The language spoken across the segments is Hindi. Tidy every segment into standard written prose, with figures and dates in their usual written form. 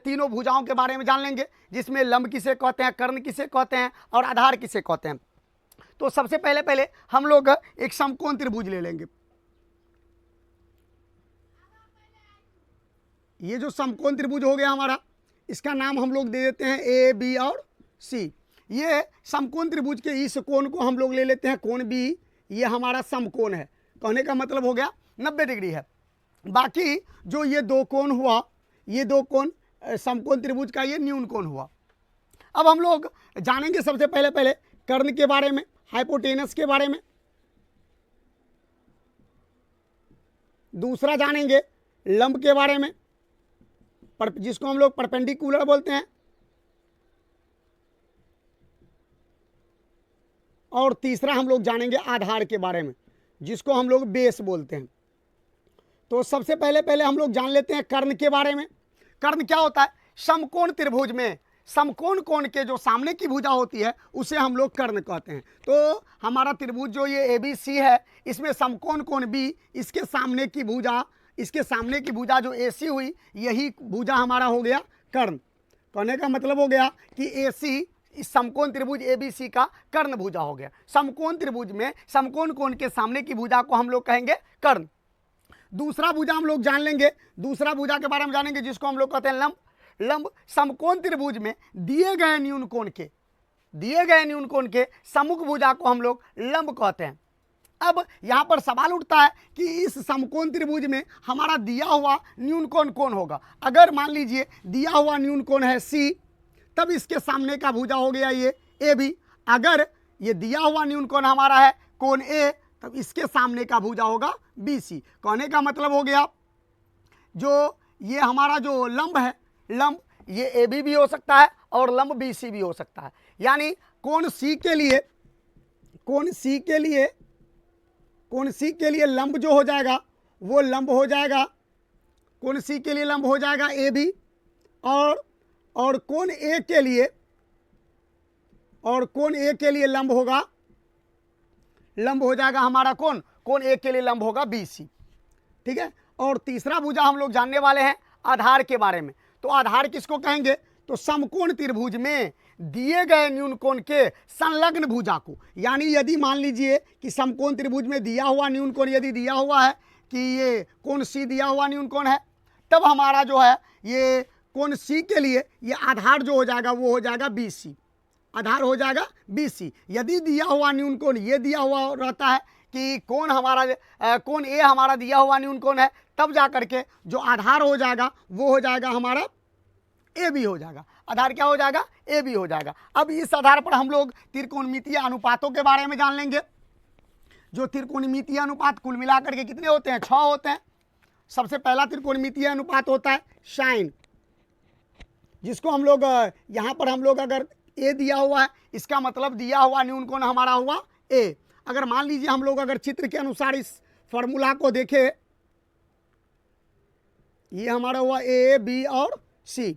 तीनों भुजाओं के बारे में जान लेंगे, जिसमें लंब किसे कहते हैं, कर्ण किसे कहते हैं और आधार किसे कहते हैं। तो सबसे पहले हम लोग एक समकोण त्रिभुज ले लेंगे। ये जो समकोण त्रिभुज हो गया हमारा, इसका नाम हम लोग दे देते हैं ए, बी और सी। ये समकोण त्रिभुज के इस कोण को हम लोग ले लेते हैं कोण बी। ये हमारा समकोण है, कहने का मतलब हो गया 90 डिग्री है। बाकी जो ये दो कोण हुआ, ये दो कोण समकोण त्रिभुज का ये न्यून कोण हुआ। अब हम लोग जानेंगे सबसे पहले कर्ण के बारे में, हाइपोटेनस के बारे में। दूसरा जानेंगे लंब के बारे में, जिसको हम लोग परपेंडिकुलर बोलते हैं। और तीसरा हम लोग जानेंगे आधार के बारे में, जिसको हम लोग बेस बोलते हैं। तो सबसे पहले हम लोग जान लेते हैं कर्ण के बारे में। कर्ण क्या होता है? समकोण त्रिभुज में समकोण कोण के जो सामने की भुजा होती है उसे हम लोग कर्ण कहते हैं। तो हमारा त्रिभुज जो ये ABC है, इसमें समकोण कोण B, इसके सामने की भुजा जो AC हुई, यही भुजा हमारा हो गया कर्ण। कहने का मतलब हो गया कि AC इस समकोण त्रिभुज ABC का कर्ण भुजा हो गया। समकोण त्रिभुज में समकोण कोण के सामने की भुजा को हम लोग कहेंगे कर्ण। दूसरा भुजा हम लोग जान लेंगे, दूसरा भुजा के बारे में जानेंगे, जिसको हम लोग कहते हैं लंब। लंब समकोण त्रिभुज में दिए गए न्यून कोण के सम्मुख भुजा को हम लोग लंब कहते हैं। अब यहां पर सवाल उठता है कि इस समकोण त्रिभुज में हमारा दिया हुआ न्यून कोण कौन होगा। अगर मान लीजिए दिया हुआ न्यून कोण है C, तब इसके सामने का भुजा हो गया ये AB। अगर ये दिया हुआ न्यून कोण हमारा है कोण A, तब इसके सामने का भुजा होगा BC। कहने का मतलब हो गया जो ये हमारा जो लंब है, लंब ये AB भी हो सकता है और लंब BC भी हो सकता है। यानी कोण C के लिए लंब जो हो जाएगा वो लंब हो जाएगा, कोण C के लिए लंब हो जाएगा AB। और कोण A के लिए लंब हो जाएगा हमारा कोण A के लिए लंब होगा BC। ठीक है। और तीसरा भुजा हम लोग जानने वाले हैं आधार के बारे में। तो आधार किसको कहेंगे? तो समकोण त्रिभुज में दिए गए न्यून कोण के संलग्न भुजा को। यानी यदि मान लीजिए कि समकोण त्रिभुज में दिया हुआ न्यून कोण यदि दिया हुआ है कि ये कोण C दिया हुआ न्यून कोण है, तब हमारा जो है ये कोण C के लिए ये आधार जो हो जाएगा वो हो जाएगा BC। आधार हो जाएगा BC। यदि दिया हुआ न्यून कोण ये दिया हुआ रहता है कि कोण A हमारा दिया हुआ न्यून कोण है, तब जा करके जो आधार हो जाएगा वो हो जाएगा हमारा AB हो जाएगा। आधार क्या हो जाएगा? AB हो जाएगा। अब इस आधार पर हम लोग त्रिकोणमितीय अनुपातों के बारे में जान लेंगे। जो त्रिकोणमितीय अनुपात कुल मिलाकर के कितने होते हैं? 6 होते हैं। सबसे पहला त्रिकोणमितीय अनुपात होता है साइन, जिसको हम लोग यहाँ पर हम लोग अगर A दिया हुआ है, इसका मतलब दिया हुआ न्यून कोण हमारा हुआ A। अगर मान लीजिए हम लोग अगर चित्र के अनुसार इस फॉर्मूला को देखें, ये हमारा हुआ A, B और C।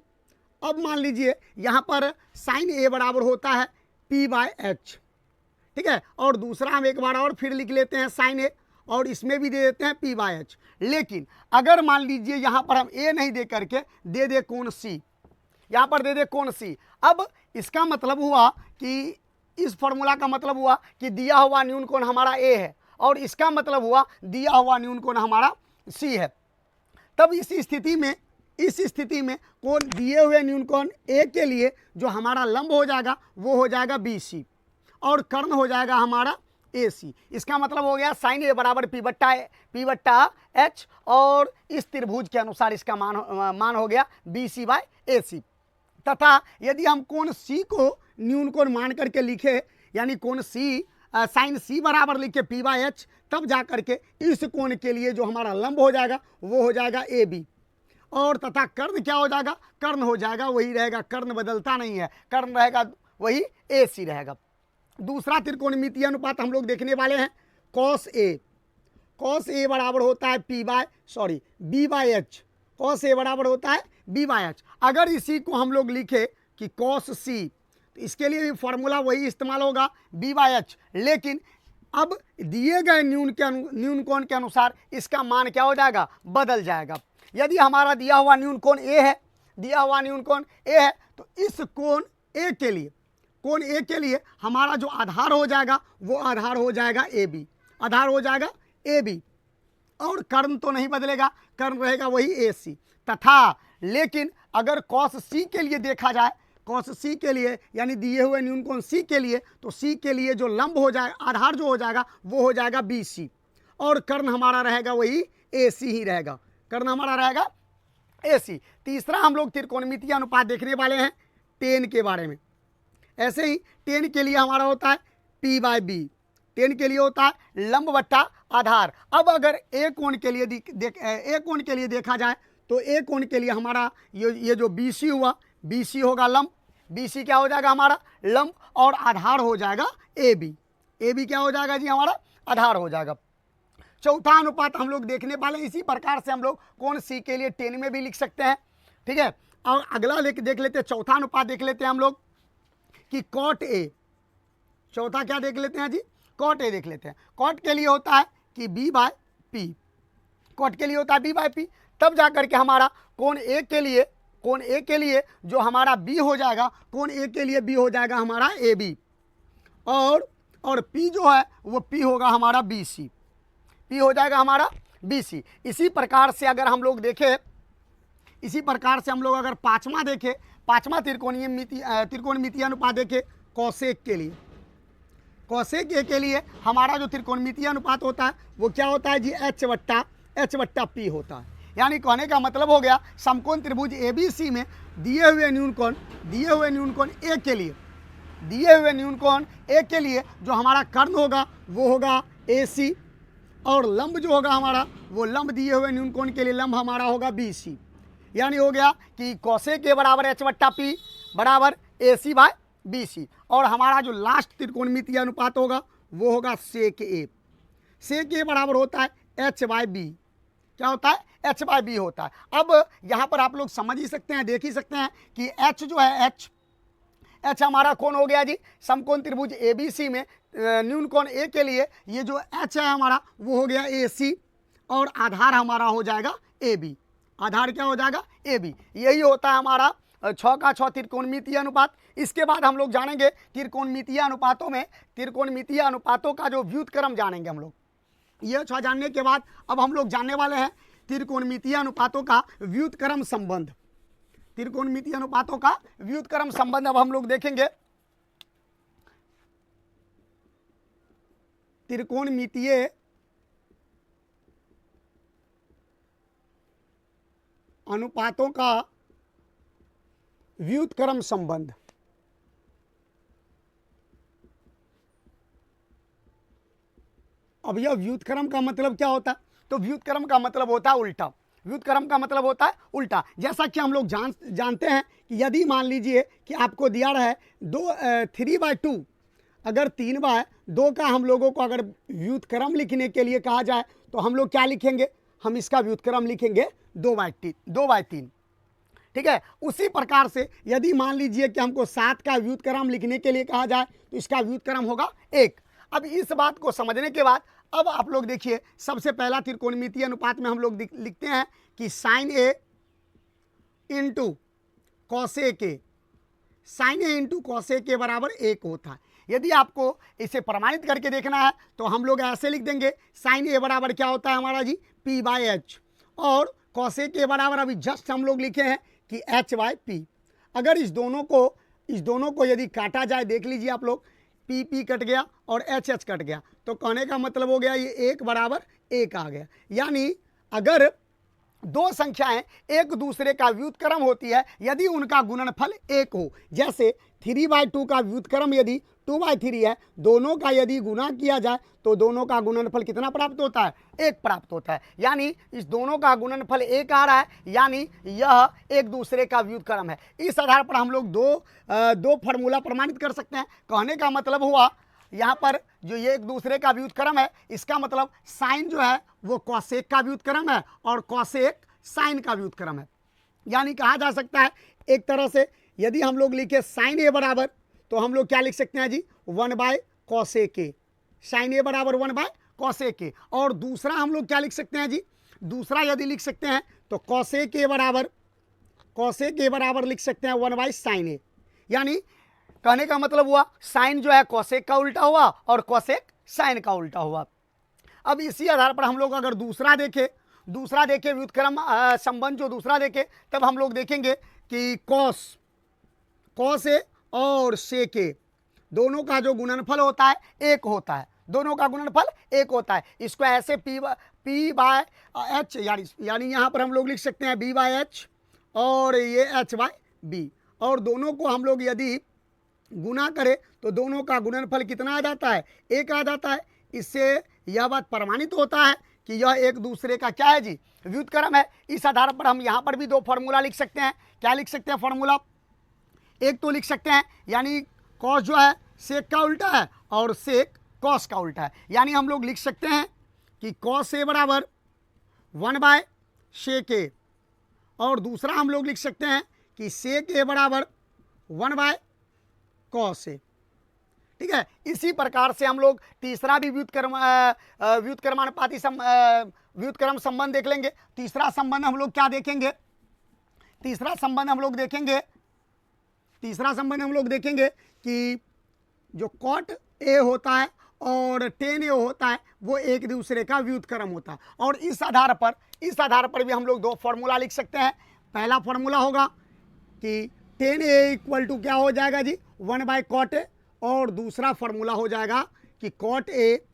अब मान लीजिए यहाँ पर साइन A बराबर होता है P/H। ठीक है। और दूसरा हम एक बार और फिर लिख लेते हैं साइन A, और इसमें भी दे देते हैं P/H। लेकिन अगर मान लीजिए यहाँ पर हम A नहीं दे करके दे दे कोण C, यहाँ पर दे दे कोण C, अब इसका मतलब हुआ कि इस फॉर्मूला का मतलब हुआ कि दिया हुआ न्यून कोण हमारा A है और इसका मतलब हुआ दिया हुआ न्यून कोण हमारा C है। तब इस स्थिति में कोण दिए हुए न्यून कोण A के लिए जो हमारा लंब हो जाएगा वो हो जाएगा BC और कर्ण हो जाएगा हमारा AC। इसका मतलब हो गया साइन A बराबर P/H, और इस त्रिभुज के अनुसार इसका मान हो गया BC/AC। तथा यदि हम कोण C को न्यून कोण मान करके लिखे, यानी कोण C साइन C बराबर लिखे P/H, तब जा करके इस कोण के लिए जो हमारा लंब हो जाएगा वो हो जाएगा AB। और तथा कर्ण क्या हो जाएगा? कर्ण हो जाएगा वही रहेगा, कर्ण बदलता नहीं है, कर्ण रहेगा वही AC रहेगा। दूसरा त्रिकोणमितीय अनुपात हम लोग देखने वाले हैं cos A। cos A बराबर होता है B/H। cos A बराबर होता है B/H। अगर इसी को हम लोग लिखे कि cos C, तो इसके लिए भी फॉर्मूला वही इस्तेमाल होगा B/H। लेकिन अब दिए गए न्यून कोण के अनुसार इसका मान क्या हो जाएगा? बदल जाएगा। यदि हमारा दिया हुआ न्यून कोण A है, दिया हुआ न्यून कोण ए है, तो इस कोण ए के लिए, कोण ए के लिए हमारा जो आधार हो जाएगा वो आधार हो जाएगा ए बी, आधार हो जाएगा ए बी, और कर्ण तो नहीं बदलेगा, कर्ण रहेगा वही ए सी। तथा लेकिन अगर कॉस सी के लिए देखा जाए, कॉस सी के लिए यानी दिए हुए न्यून कोण सी के लिए, तो सी के लिए जो लंब हो जाएगा, आधार जो हो जाएगा वो हो जाएगा बी सी, और कर्ण हमारा रहेगा वही ए सी ही रहेगा, कर्ण हमारा रहेगा ए सी। तीसरा हम लोग त्रिकोणमितीय अनुपात देखने वाले हैं टेन के बारे में। ऐसे ही टेन के लिए हमारा होता है पी बाय बी, टेन के लिए होता है लंब बट्टा आधार। अब अगर ए कोण के लिए ए कोण के लिए देखा जाए तो ए कोण के लिए हमारा ये जो बी सी हुआ, बी सी होगा लंब, बी सी क्या हो जाएगा हमारा लंब, और आधार हो जाएगा ए बी, ए बी क्या हो जाएगा जी हमारा आधार हो जाएगा। चौथा अनुपात हम लोग देखने वाले, इसी प्रकार से हम लोग कोण सी के लिए टेन में भी लिख सकते हैं, ठीक है। और अगला देख लेते हैं, चौथा अनुपात देख लेते हैं हम लोग कि कॉट ए, चौथा क्या देख लेते हैं जी, कॉट ए देख लेते हैं। कॉट के लिए होता है कि बी बाय पी, कॉट के लिए होता है बी बाय पी, तब जाकर के हमारा कोण ए के लिए, कोण ए के लिए जो हमारा बी हो जाएगा, कोण ए के लिए बी हो जाएगा हमारा ए बी, और पी जो है वो पी होगा हमारा बी सी, पी हो जाएगा हमारा बी सी। इसी प्रकार से अगर हम लोग देखें, इसी प्रकार से हम लोग अगर पांचवा देखें, पांचवा त्रिकोणमितीय अनुपात देखें कौसेक के लिए, कौसेक ए के लिए हमारा जो त्रिकोणमितीय अनुपात होता है वो क्या होता है जी एच बट्टा पी होता है। यानी कहने का मतलब हो गया समकोण त्रिभुज ए बी सी में दिए हुए न्यून कोण ए के लिए, दिए हुए न्यून कोण ए के लिए जो हमारा कर्ण होगा वो होगा ए सी, और लंब जो होगा हमारा वो लंब दिए हुए न्यून कोण के लिए लंब हमारा होगा बी सी। यानी हो गया कि कौसेक ए बराबर एच बट्टा पी बराबर ए सी बाय बी सी, और हमारा जो लास्ट त्रिकोणमितीय अनुपात होगा वो होगा सेक ए, सेक ए बराबर होता है एच बाय बी, क्या होता है एच बाय बी होता है। अब यहाँ पर आप लोग समझ ही सकते हैं, देख ही सकते हैं कि एच जो है एच हमारा कौन हो गया जी समकोण त्रिभुज ए बी सी में न्यून कोण ए के लिए ये जो एच है हमारा वो हो गया ए सी, और आधार हमारा हो जाएगा ए बी, आधार क्या हो जाएगा ए बी। यही होता है हमारा 6 का 6 त्रिकोणमितीय अनुपात। इसके बाद हम लोग जानेंगे त्रिकोणमितीय अनुपातों में, त्रिकोणमितीय अनुपातों का जो व्युत्क्रम जानेंगे हम लोग। ये 6 जानने के बाद अब हम लोग जानने वाले हैं त्रिकोणमितीय अनुपातों का व्युत्क्रम संबंध, त्रिकोणमितीय अनुपातों का व्युत्क्रम संबंध अब हम लोग देखेंगे। त्रिकोणमितीय अनुपातों का व्युत्क्रम संबंध। अब यह व्युत्क्रम का मतलब क्या होता है, तो व्युत्क्रम का मतलब होता है उल्टा, व्युत्क्रम का मतलब होता है उल्टा। जैसा कि हम लोग जानते हैं कि यदि मान लीजिए कि आपको दिया रहा है 3/2, अगर 3/2 का हम लोगों को अगर व्युत्क्रम लिखने के लिए कहा जाए तो हम लोग क्या लिखेंगे, हम इसका व्युत्क्रम लिखेंगे 2/3, ठीक है। उसी प्रकार से यदि मान लीजिए कि हमको 7 का व्युत्क्रम लिखने के लिए कहा जाए तो इसका व्युत्क्रम होगा 1। अब इस बात को समझने के बाद अब आप लोग देखिए, सबसे पहला त्रिकोणमितीय अनुपात में हम लोग लिखते हैं कि sine A into cosec A, sine A into cosec A बराबर 1 होता है। यदि आपको इसे प्रमाणित करके देखना है तो हम लोग ऐसे लिख देंगे, साइन ए बराबर क्या होता है हमारा जी पी बाय एच, और कॉसेक ए बराबर अभी जस्ट हम लोग लिखे हैं कि एच बाय पी। अगर इस दोनों को यदि काटा जाए, देख लीजिए आप लोग, पी पी कट गया और एच एच कट गया, तो कहने का मतलब हो गया ये 1 बराबर 1 आ गया। यानी अगर दो संख्याएं एक दूसरे का व्युत्क्रम होती है यदि उनका गुणनफल 1 हो, जैसे 3/2 का व्युत्क्रम यदि 2/3 है, दोनों का यदि गुणा किया जाए तो दोनों का गुणनफल कितना प्राप्त होता है, 1 प्राप्त होता है। यानी इस दोनों का गुणनफल 1 आ रहा है, यानी यह एक दूसरे का व्युत्क्रम है। इस आधार पर हम लोग दो फार्मूला प्रमाणित कर सकते हैं। कहने का मतलब हुआ यहाँ पर जो ये एक दूसरे का व्युत्क्रम है, इसका मतलब साइन जो है वो कॉसेक का व्युत्क्रम है और कॉसेक साइन का व्युत्क्रम है। यानी कहा जा सकता है एक तरह से, यदि हम लोग लिखे साइन ए बराबर, तो हम लोग क्या लिख सकते हैं जी 1/cosec ए, साइन ए बराबर 1/cosec ए। और दूसरा हम लोग क्या लिख सकते हैं जी, दूसरा यदि लिख सकते हैं तो cosec ए बराबर कॉसेक ए बराबर लिख सकते हैं 1/sin ए। यानी कहने का मतलब हुआ साइन जो है कॉसेक का उल्टा हुआ और कॉसेक साइन का उल्टा हुआ। अब इसी आधार पर हम लोग अगर दूसरा देखें व्युत्क्रम संबंध जो दूसरा देखें, तब हम लोग देखेंगे कि कॉस ए और सेक ए दोनों का जो गुणनफल होता है एक होता है, दोनों का गुणनफल एक होता है। इसको ऐसे P बाय एच यानी यहाँ पर हम लोग लिख सकते हैं B बाय एच और ये H बाय बी, और दोनों को हम लोग यदि गुना करें तो दोनों का गुणनफल कितना आ जाता है, एक आ जाता है। इससे यह बात प्रमाणित होता है कि यह एक दूसरे का क्या है जी, व्युत्क्रम है। इस आधार पर हम यहाँ पर भी दो फॉर्मूला लिख सकते हैं। क्या लिख सकते हैं फॉर्मूला, एक तो लिख सकते हैं यानी कॉस जो है सेक का उल्टा है और सेक कॉस का उल्टा है, यानी हम लोग लिख सकते हैं कि कॉस ए बराबर 1/सेक ए, और दूसरा हम लोग लिख सकते हैं कि सेक ए बराबर 1/कॉस ए। ठीक है, इसी प्रकार से हम लोग तीसरा भी व्युत्क्रमानुपाती व्युत्क्रम संबंध देख लेंगे। तीसरा संबंध हम लोग क्या देखेंगे, तीसरा संबंध हम लोग देखेंगे कि जो कॉट ए होता है और टेन ए होता है वो एक दूसरे का व्युत्क्रम होता है। और इस आधार पर भी हम लोग दो फॉर्मूला लिख सकते हैं। पहला फॉर्मूला होगा कि टेन ए इक्वल टू क्या हो जाएगा जी 1/कॉट ए, और दूसरा फॉर्मूला हो जाएगा कि कॉट ए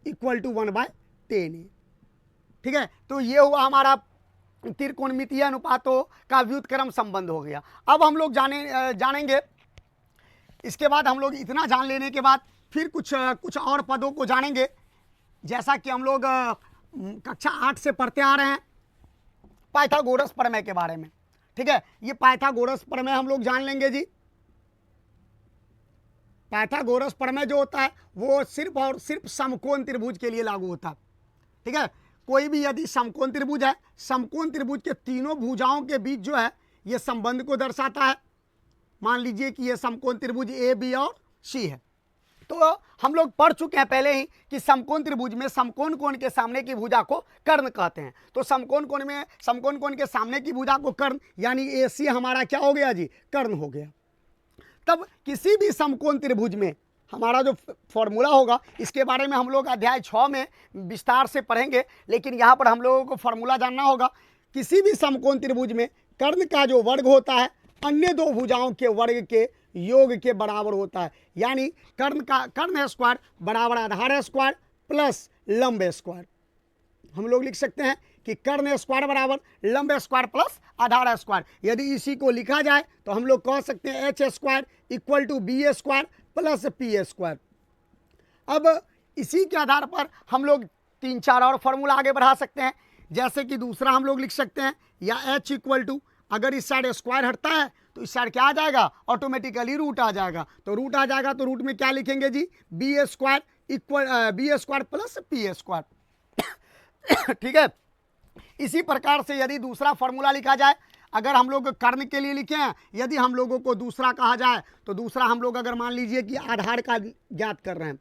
इक्वल टू 1/10 ए। ठीक है, तो ये हुआ हमारा त्रिकोणमितीय अनुपातों का व्युत्क्रम संबंध हो गया। अब हम लोग जानेंगे इसके बाद हम लोग इतना जान लेने के बाद फिर कुछ और पदों को जानेंगे, जैसा कि हम लोग कक्षा 8 से पढ़ते आ रहे हैं पाइथागोरस प्रमेय के बारे में। ठीक है, ये पाइथागोरस प्रमेय हम लोग जान लेंगे जी। पाइथागोरस प्रमेय जो होता है वो सिर्फ और सिर्फ समकोण त्रिभुज के लिए लागू होता है। ठीक है, कोई भी यदि समकोण त्रिभुज है, समकोण त्रिभुज के तीनों भुजाओं के बीच जो है ये संबंध को दर्शाता है। मान लीजिए कि ये समकोण त्रिभुज ए बी और सी है, तो हम लोग पढ़ चुके हैं पहले ही कि समकोण त्रिभुज में समकोण कोण के सामने की भुजा को कर्ण कहते हैं। तो समकोण कोण के सामने की भुजा को कर्ण, यानी ए सी हमारा क्या हो गया जी, कर्ण हो गया। तब किसी भी समकोण त्रिभुज में हमारा जो फॉर्मूला होगा इसके बारे में हम लोग अध्याय 6 में विस्तार से पढ़ेंगे, लेकिन यहाँ पर हम लोगों को फॉर्मूला जानना होगा। किसी भी समकोण त्रिभुज में कर्ण का जो वर्ग होता है अन्य दो भुजाओं के वर्ग के योग के बराबर होता है। यानी कर्ण स्क्वायर बराबर आधार स्क्वायर प्लस लंब स्क्वायर। हम लोग लिख सकते हैं कि कर्ण स्क्वायर बराबर लंब स्क्वायर प्लस आधार स्क्वायर। यदि इसी को लिखा जाए तो हम लोग कह सकते हैं H square equal to B square plus P square. अब इसी के आधार पर हम लोग 3-4 और फॉर्मूला आगे बढ़ा सकते हैं, जैसे कि दूसरा हम लोग लिख सकते हैं या एच इक्वल टू, अगर इस साइड स्क्वायर हटता है तो इस साइड क्या आ जाएगा, ऑटोमेटिकली रूट आ जाएगा। तो रूट आ जाएगा तो रूट में क्या लिखेंगे जी, B square equal B square plus P square. ठीक है, इसी प्रकार से यदि दूसरा फॉर्मूला लिखा जाए, अगर हम लोग कर्ण के लिए लिखे हैं, यदि हम लोगों को दूसरा कहा जाए तो दूसरा हम लोग अगर मान लीजिए कि आधार का ज्ञात कर रहे हैं,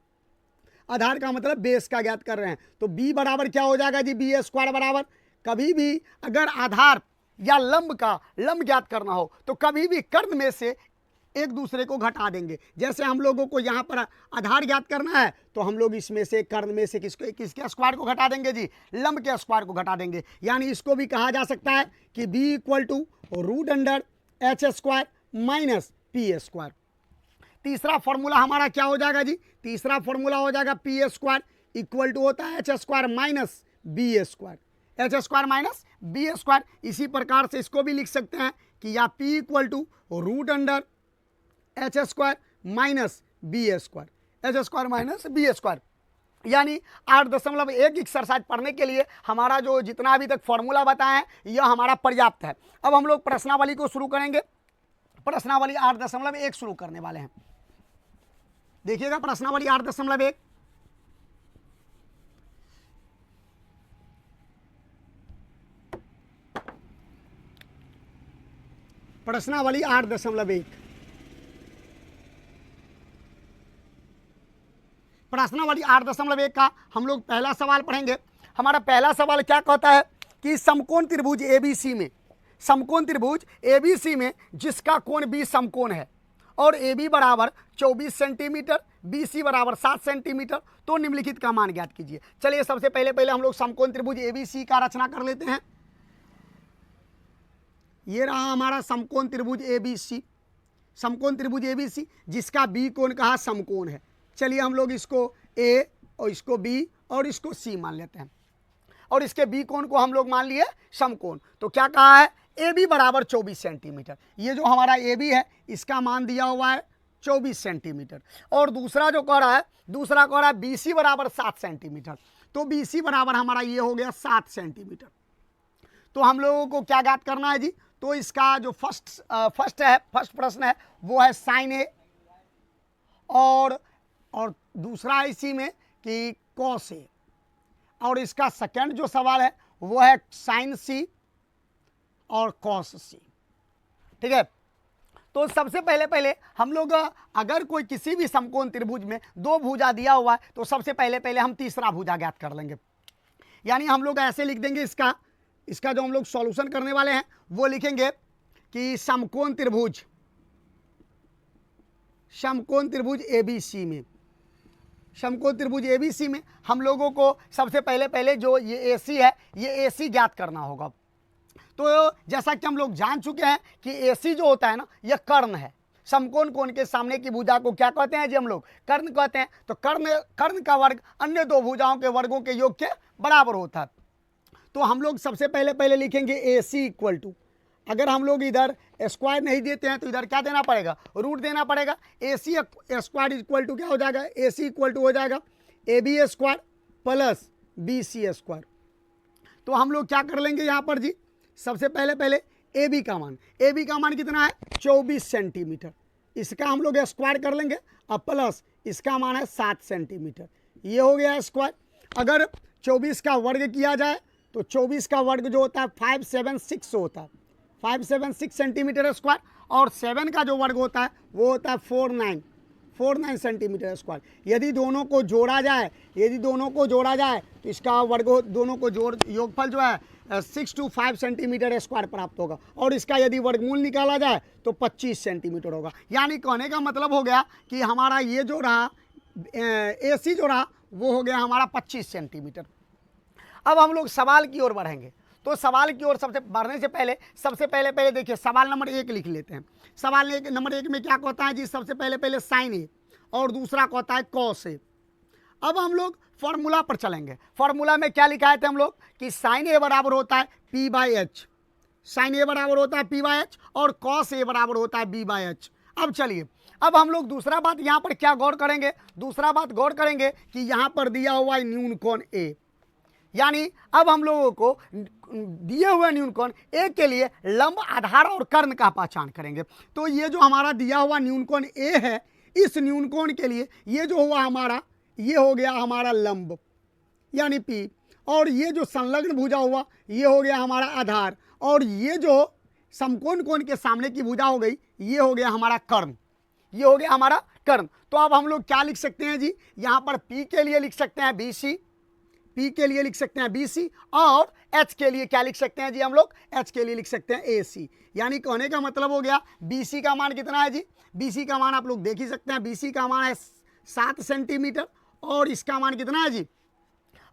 आधार का मतलब बेस का ज्ञात कर रहे हैं, तो b बराबर क्या हो जाएगा जी, बी स्क्वायर बराबर, कभी भी अगर आधार या लंब ज्ञात करना हो तो कभी भी कर्ण में से एक दूसरे को घटा देंगे। जैसे हम लोगों को यहाँ पर आधार ज्ञात करना है तो हम लोग इसमें से कर्ण में से किसके स्क्वायर को घटा देंगे जी, लंब के स्क्वायर को घटा देंगे। यानी इसको भी कहा जा सकता है कि b equal to root under H square minus P square. तीसरा फॉर्मूला हमारा क्या हो जाएगा जी, तीसरा फॉर्मूला हो जाएगा पी स्क्वायर इक्वल टू होता है H square minus B square, H square minus B square. इसी प्रकार से इसको भी लिख सकते हैं कि या p equal to root under H square minus B square, H square minus B square. यानी 8.1 एक्सरसाइज पढ़ने के लिए हमारा जो जितना अभी तक फॉर्मूला बताया है यह हमारा पर्याप्त है। अब हम लोग प्रश्नावली को शुरू करेंगे। प्रश्नावली 8.1 शुरू करने वाले हैं। देखिएगा प्रश्नावली 8.1, प्रश्नावली 8.1। प्रश्नावली 8.1 का हम लोग पहला सवाल पढ़ेंगे। हमारा पहला सवाल क्या कहता है कि समकोण त्रिभुज एबीसी में समकोण त्रिभुज एबीसी में जिसका कोण बी समकोण है और ए बी बराबर 24 सेंटीमीटर, बी सी बराबर 7 सेंटीमीटर, तो निम्नलिखित का मान ज्ञात कीजिए। चलिए सबसे पहले हम लोग समकोण त्रिभुज एबीसी का रचना कर लेते हैं। ये रहा हमारा समकोण त्रिभुज एबीसी, समकोण त्रिभुज एबीसी जिसका बी कोण कहा समकोण है। चलिए हम लोग इसको ए और इसको बी और इसको सी मान लेते हैं और इसके बी कोण को हम लोग मान लिए समकोण। तो क्या कहा है, ए बी बराबर 24 सेंटीमीटर। ये जो हमारा ए बी है इसका मान दिया हुआ है 24 सेंटीमीटर और दूसरा जो कह रहा है, दूसरा कह रहा है बी सी बराबर 7 सेंटीमीटर। तो बी सी बराबर हमारा ये हो गया 7 सेंटीमीटर। तो हम लोगों को क्या ज्ञात करना है जी, तो इसका जो फर्स्ट प्रश्न है वो है साइन ए और दूसरा इसी में कि कॉस ए, और इसका सेकंड जो सवाल है वो है साइन सी और कॉस सी। ठीक है, तो सबसे पहले हम लोग अगर कोई किसी भी समकोण त्रिभुज में दो भुजा दिया हुआ है तो सबसे पहले हम तीसरा भुजा ज्ञात कर लेंगे। यानी हम लोग ऐसे लिख देंगे, इसका जो हम लोग सॉल्यूशन करने वाले हैं वो लिखेंगे कि समकोण त्रिभुज एबीसी में, समकोण त्रिभुज एबीसी में हम लोगों को सबसे पहले जो ये एसी है ये एसी ज्ञात करना होगा। तो जैसा कि हम लोग जान चुके हैं कि एसी जो होता है ना यह कर्ण है। समकोण कोण के सामने की भुजा को क्या कहते हैं जी, हम लोग कर्ण कहते हैं। तो कर्ण का वर्ग अन्य दो भुजाओं के वर्गों के योग के बराबर होता है। तो हम लोग सबसे पहले लिखेंगे एसी इक्वल टू, अगर हम लोग इधर स्क्वायर नहीं देते हैं तो इधर क्या देना पड़ेगा, रूट देना पड़ेगा। A C square equal to क्या हो जाएगा, ए सी इक्वल टू हो जाएगा A B square plus B C square. तो हम लोग क्या कर लेंगे यहाँ पर जी, सबसे पहले ए बी का मान कितना है 24 सेंटीमीटर, इसका हम लोग स्क्वायर कर लेंगे और प्लस इसका मान है 7 सेंटीमीटर, ये हो गया स्क्वायर। अगर 24 का वर्ग किया जाए तो 24 का वर्ग जो होता है 576 होता है, 576 सेंटीमीटर स्क्वायर, और 7 का जो वर्ग होता है वो होता है 49 सेंटीमीटर स्क्वायर। यदि दोनों को जोड़ा जाए तो इसका वर्ग दोनों को योगफल जो है 625 सेंटीमीटर स्क्वायर प्राप्त होगा, और इसका यदि वर्गमूल निकाला जाए तो 25 सेंटीमीटर होगा। यानी कहने का मतलब हो गया कि हमारा ये जो रहा एसी जो रहा वो हो गया हमारा 25 सेंटीमीटर। अब हम लोग सवाल की ओर बढ़ेंगे। तो सवाल की ओर बढ़ने से पहले सबसे पहले देखिए सवाल नंबर 1 लिख लेते हैं। सवाल नंबर 1 में क्या कहता है जी, सबसे पहले साइन ए और दूसरा कहता है कॉस ए। अब हम लोग फॉर्मूला पर चलेंगे। फॉर्मूला में क्या लिखा है थे हम लोग कि साइन ए बराबर होता है पी बाई एच, साइन ए बराबर होता है पी बाई एच और कॉस ए बराबर होता है बी बाई एच। अब चलिए, अब हम लोग दूसरा बात यहाँ पर क्या गौर करेंगे, कि यहाँ पर दिया हुआ है न्यून कोण ए, यानी अब हम लोगों को दिए हुए न्यून कोण ए के लिए लंब, आधार और कर्ण का पहचान करेंगे। तो ये जो हमारा दिया हुआ न्यून कोण ए है, इस न्यून कोण के लिए ये जो हुआ हमारा, ये हो गया हमारा लंब यानी पी, और ये जो संलग्न भुजा हुआ ये हो गया हमारा आधार, और ये जो समकोण कोण के सामने की भुजा हो गई ये हो गया हमारा कर्ण, ये हो गया हमारा कर्ण। तो अब हम लोग क्या लिख सकते हैं जी, यहाँ पर पी के लिए लिख सकते हैं BC, पी के लिए लिख सकते हैं BC, और एच के लिए क्या लिख सकते हैं जी, हम लोग एच के लिए लिख सकते हैं AC। यानी कहने का मतलब हो गया BC का मान कितना है जी, BC का मान आप लोग देख ही सकते हैं, BC का मान है 7 सेंटीमीटर और इसका मान कितना है जी,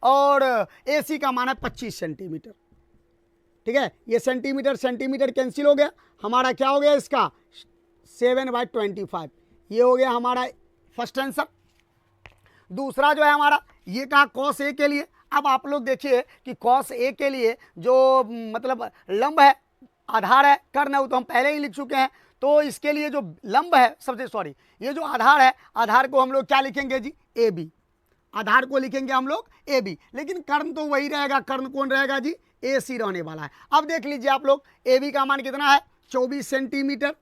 और AC का मान है 25 सेंटीमीटर। ठीक है, ये सेंटीमीटर कैंसिल हो गया, हमारा क्या हो गया इसका 7/25, ये हो गया हमारा फर्स्ट आंसर। दूसरा जो है हमारा ये कहा कॉस ए के लिए। अब आप लोग देखिए कि कॉस ए के लिए जो मतलब लंब है, आधार है, कर्ण है, वो तो हम पहले ही लिख चुके हैं। तो इसके लिए जो लंब है ये जो आधार है, आधार को हम लोग क्या लिखेंगे जी, ए बी, आधार को लिखेंगे हम लोग ए बी, लेकिन कर्ण तो वही रहेगा, कर्ण कौन रहेगा जी, ए सी रहने वाला है। अब देख लीजिए आप लोग, ए बी का मान कितना है 24 सेंटीमीटर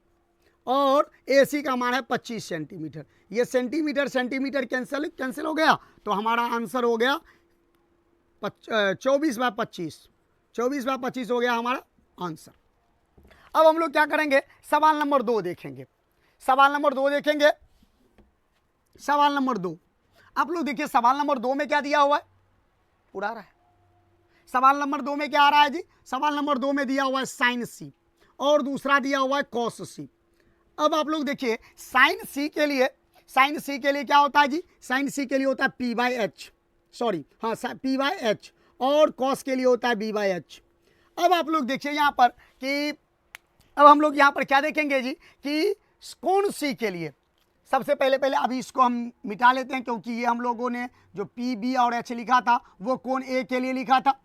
और ए सी का मान है 25 सेंटीमीटर। ये सेंटीमीटर कैंसिल हो गया, तो हमारा आंसर हो गया 24/25 हो गया हमारा आंसर। अब हम लोग क्या करेंगे, सवाल नंबर 2 देखेंगे। सवाल नंबर 2 आप लोग देखिए, सवाल नंबर 2 में क्या दिया हुआ है, पूरा रहा है। सवाल नंबर 2 में क्या आ रहा है जी, सवाल नंबर 2 में दिया हुआ है साइन सी। और दूसरा दिया हुआ है कॉस सी। अब आप लोग देखिए साइन सी के लिए, साइन सी के लिए क्या होता है जी, साइन सी के लिए होता है पी बाई एच, सॉरी हाँ पी बाई एच, और कॉस के लिए होता है बी बाई एच। अब आप लोग देखिए यहाँ पर कि अब हम लोग यहाँ पर क्या देखेंगे जी कि कोण सी के लिए सबसे पहले अभी इसको हम मिटा लेते हैं, क्योंकि ये हम लोगों ने जो पी बी और एच लिखा था वो कोण ए के लिए लिखा था।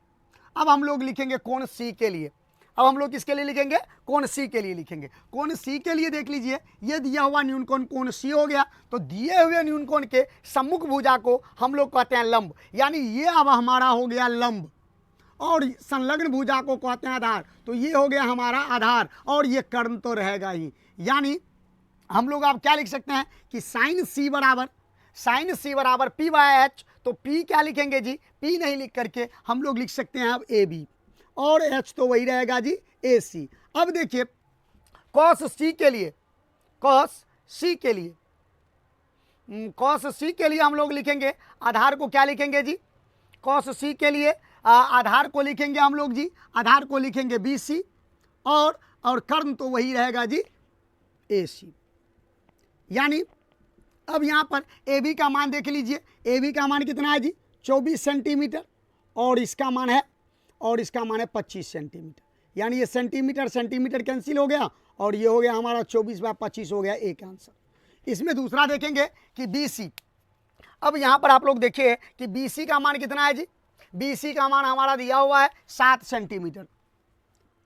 अब हम लोग लिखेंगे कोण सी के लिए। अब हम लोग किसके लिए लिखेंगे, कोण सी के लिए लिखेंगे। कोण सी के लिए देख लीजिए ये दिया हुआ न्यून कोण कोण सी हो गया, तो दिए हुए न्यून कोण के सम्मुख भुजा को हम लोग कहते हैं लंब, यानी ये अब हमारा हो गया लंब, और संलग्न भुजा को कहते हैं आधार, तो ये हो गया हमारा आधार, और ये कर्ण तो रहेगा ही। यानी हम लोग अब क्या लिख सकते हैं कि साइन सी बराबर पी बाई एच, तो पी क्या लिखेंगे जी, पी नहीं लिख करके हम लोग लिख सकते हैं अब ए बी, और एच तो वही रहेगा जी ए सी। अब देखिए कॉस सी के लिए, कॉस सी के लिए हम लोग लिखेंगे आधार को क्या लिखेंगे जी, कॉस सी के लिए आधार को लिखेंगे हम लोग जी, आधार को लिखेंगे बी सी, और कर्ण तो वही रहेगा जी ए सी। यानी अब यहाँ पर ए बी का मान देख लीजिए, ए बी का मान कितना है जी 24 सेंटीमीटर, और इसका मान है 25 सेंटीमीटर। यानी ये सेंटीमीटर कैंसिल हो गया, और ये हो गया हमारा 24/25 हो गया एक आंसर। इसमें दूसरा देखेंगे कि बी सी। अब यहाँ पर आप लोग देखिए कि बी सी का मान कितना है जी, बी सी का मान हमारा दिया हुआ है 7 सेंटीमीटर,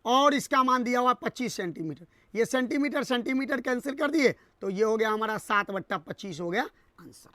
और इसका मान दिया हुआ 25 सेंटीमीटर। ये सेंटीमीटर कैंसिल कर दिए, तो ये हो गया हमारा 7/25 हो गया आंसर।